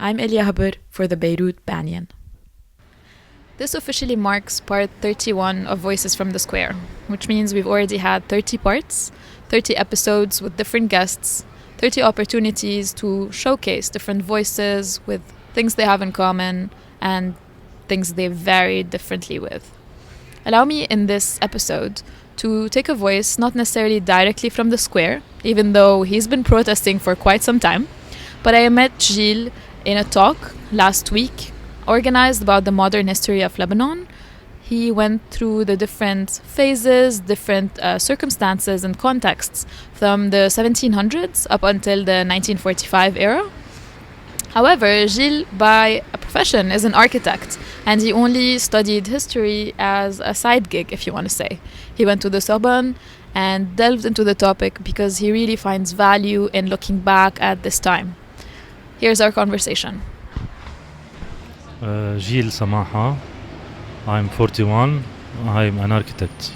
I'm Elia Haber for the Beirut Banyan. This officially marks part 31 of Voices from the Square, which means we've already had 30 parts, 30 episodes with different guests, 30 opportunities to showcase different voices with things they have in common and things they vary differently with. Allow me in this episode to take a voice not necessarily directly from the square, even though he's been protesting for quite some time, but I met Gilles in a talk last week organized about the modern history of Lebanon. He went through the different phases, different circumstances and contexts from the 1700s up until the 1945 era. However, Gilles, by a profession, is an architect, and he only studied history as a side gig, if you want to say. He went to the Sorbonne and delved into the topic because he really finds value in looking back at this time. Here's our conversation. Gilles Samaha. I'm 41. I'm an architect.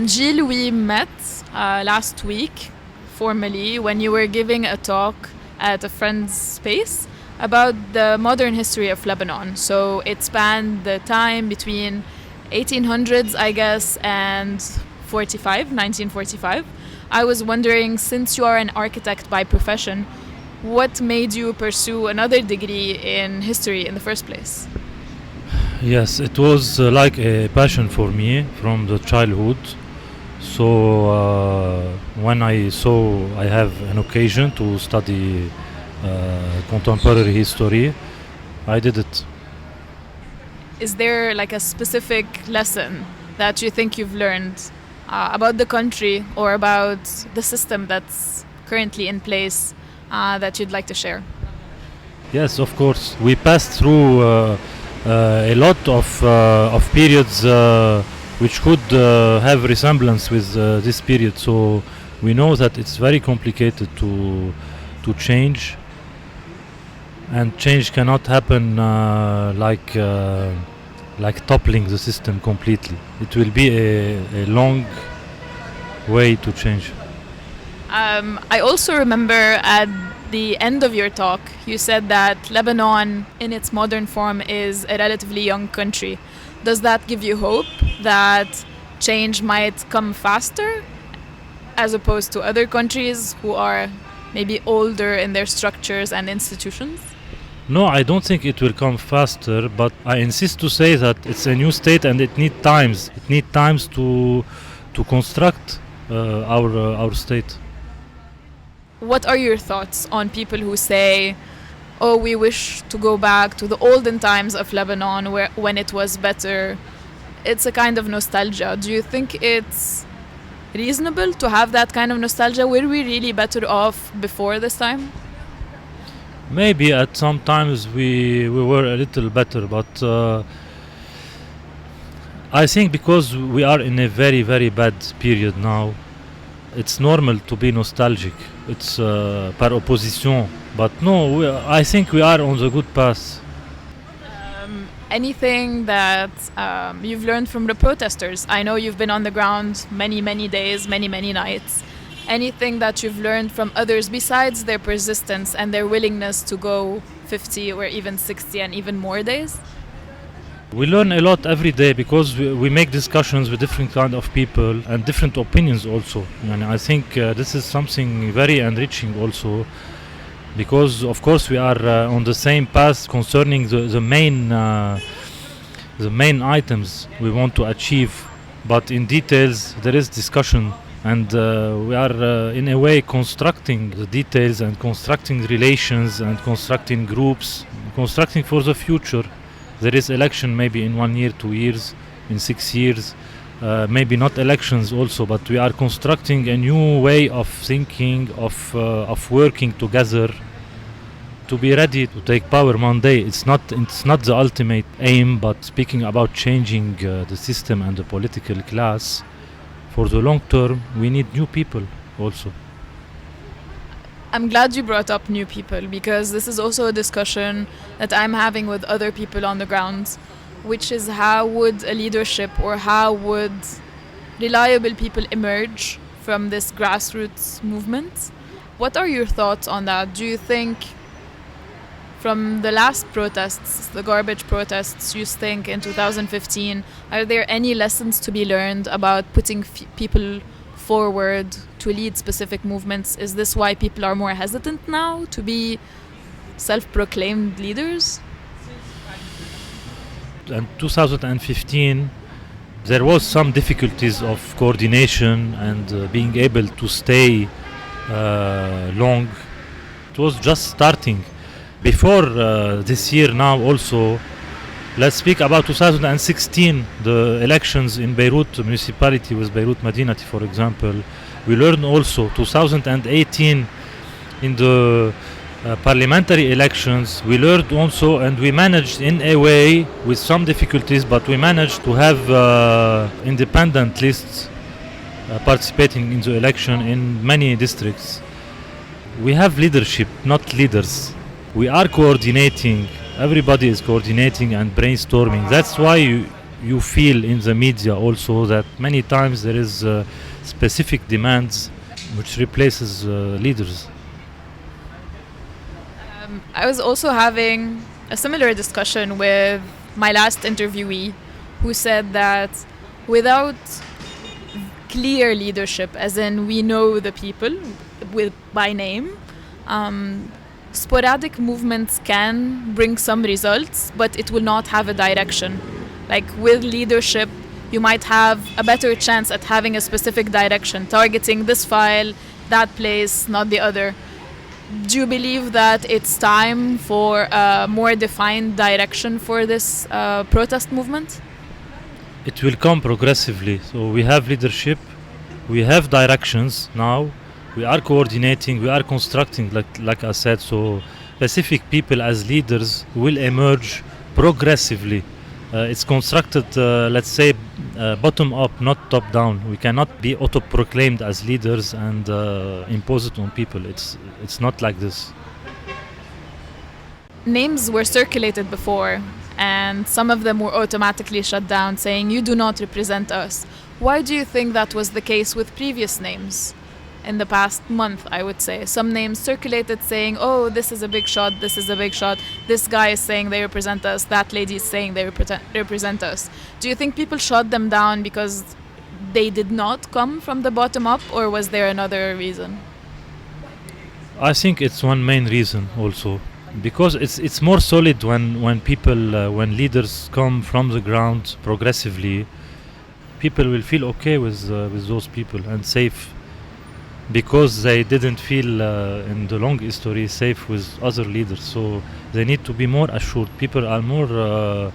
Gilles, we met last week formally when you were giving a talk at a friend's space about the modern history of Lebanon. So it spanned the time between 1800s, I guess, and 1945. I was wondering, since you are an architect by profession, what made you pursue another degree in history in the first place? Yes, it was like a passion for me from the childhood. So when I saw I have an occasion to study contemporary history, I did it. Is there like a specific lesson that you think you've learned about the country or about the system that's currently in place that you'd like to share? Yes, of course. We passed through a lot of periods which could have resemblance with this period. So we know that it's very complicated to change, and change cannot happen like toppling the system completely. It will be a long way to change. I also remember at the end of your talk, you said that Lebanon in its modern form is a relatively young country. Does that give you hope that change might come faster as opposed to other countries who are maybe older in their structures and institutions? No, I don't think it will come faster, but I insist to say that it's a new state and it needs times. It needs times to construct our state. What are your thoughts on people who say, oh, we wish to go back to the olden times of Lebanon when it was better? It's a kind of nostalgia. Do you think it's reasonable to have that kind of nostalgia? Were we really better off before this time? Maybe at some times we were a little better, but I think because we are in a very, very bad period now, it's normal to be nostalgic. It's par opposition. But no, I think we are on the good path. Anything that you've learned from the protesters? I know you've been on the ground many, many days, many, many nights. Anything that you've learned from others besides their persistence and their willingness to go 50 or even 60 and even more days? We learn a lot every day because we make discussions with different kind of people and different opinions also. And I think this is something very enriching also, because of course we are on the same path concerning the main items we want to achieve, but in details there is discussion, and we are in a way constructing the details and constructing relations and constructing groups, constructing for the future. There is election maybe in 1 year, 2 years, in 6 years, maybe not elections also, but we are constructing a new way of thinking, of working together to be ready to take power one day. It's not the ultimate aim, but speaking about changing the system and the political class, for the long term, we need new people also. I'm glad you brought up new people, because this is also a discussion that I'm having with other people on the ground, which is how would a leadership or how would reliable people emerge from this grassroots movement? What are your thoughts on that? Do you think From the last protests, the garbage protests, you think in 2015, are there any lessons to be learned about putting people forward to lead specific movements? Is this why people are more hesitant now to be self-proclaimed leaders? In 2015, there was some difficulties of coordination and being able to stay long. It was just starting. Before this year now also, let's speak about 2016, the elections in Beirut municipality with Beirut Madinati, for example. We learned also 2018 in the parliamentary elections, we learned also, and we managed in a way with some difficulties, but we managed to have independent lists participating in the election in many districts. We have leadership, not leaders. We are coordinating, everybody is coordinating and brainstorming. That's why you feel in the media also that many times there is specific demands which replaces leaders. I was also having a similar discussion with my last interviewee who said that without clear leadership, as in we know the people by name, sporadic movements can bring some results, but it will not have a direction. Like with leadership, you might have a better chance at having a specific direction, targeting this file, that place, not the other. Do you believe that it's time for a more defined direction for this protest movement? It will come progressively. So we have leadership, we have directions now, we are coordinating, we are constructing, like I said. So specific people as leaders will emerge progressively. It's constructed, let's say, bottom up, not top down. We cannot be auto-proclaimed as leaders and impose it on people. It's not like this. Names were circulated before, and some of them were automatically shut down, saying, "You do not represent us." Why do you think that was the case with previous names? In the past month, I would say. Some names circulated saying, "Oh, this is a big shot, this is a big shot. This guy is saying they represent us, that lady is saying they represent us." Do you think people shut them down because they did not come from the bottom up, or was there another reason? I think it's one main reason also. Because it's more solid when people, when leaders come from the ground progressively, people will feel okay with those people and safe. Because they didn't feel in the long history safe with other leaders, so they need to be more assured. People are more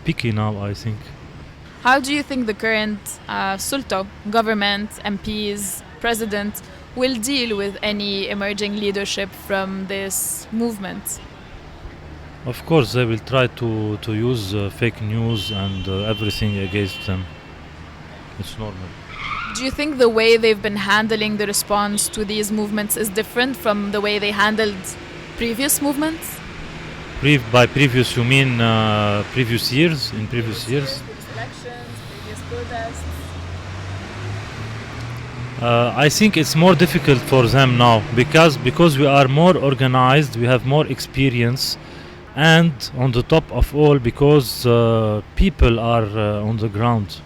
picky now, I think. How do you think the current Sulta, government, MPs, president will deal with any emerging leadership from this movement? Of course, they will try to use fake news and everything against them. It's normal. Do you think the way they've been handling the response to these movements is different from the way they handled previous movements? By previous, you mean previous years? In previous years? Previous elections, previous protests? I think it's more difficult for them now because we are more organized, we have more experience, and on the top of all, because people are on the ground.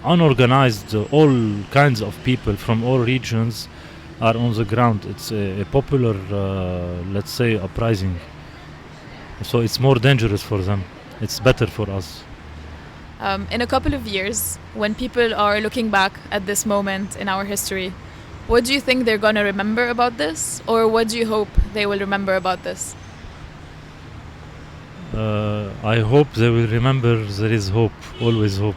Unorganized, all kinds of people from all regions are on the ground. It's a popular, let's say, uprising. So it's more dangerous for them. It's better for us. In a couple of years, when people are looking back at this moment in our history, what do you think they're going to remember about this? Or what do you hope they will remember about this? I hope they will remember there is hope, always hope.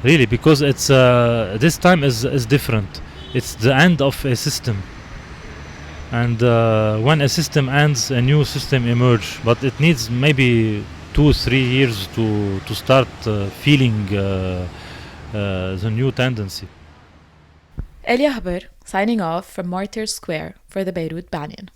Really, because it's this time is different. It's the end of a system, and when a system ends, a new system emerges. But it needs maybe 2-3 years to start feeling the new tendency. Elia Haber signing off from Martyrs Square for the Beirut Banyan.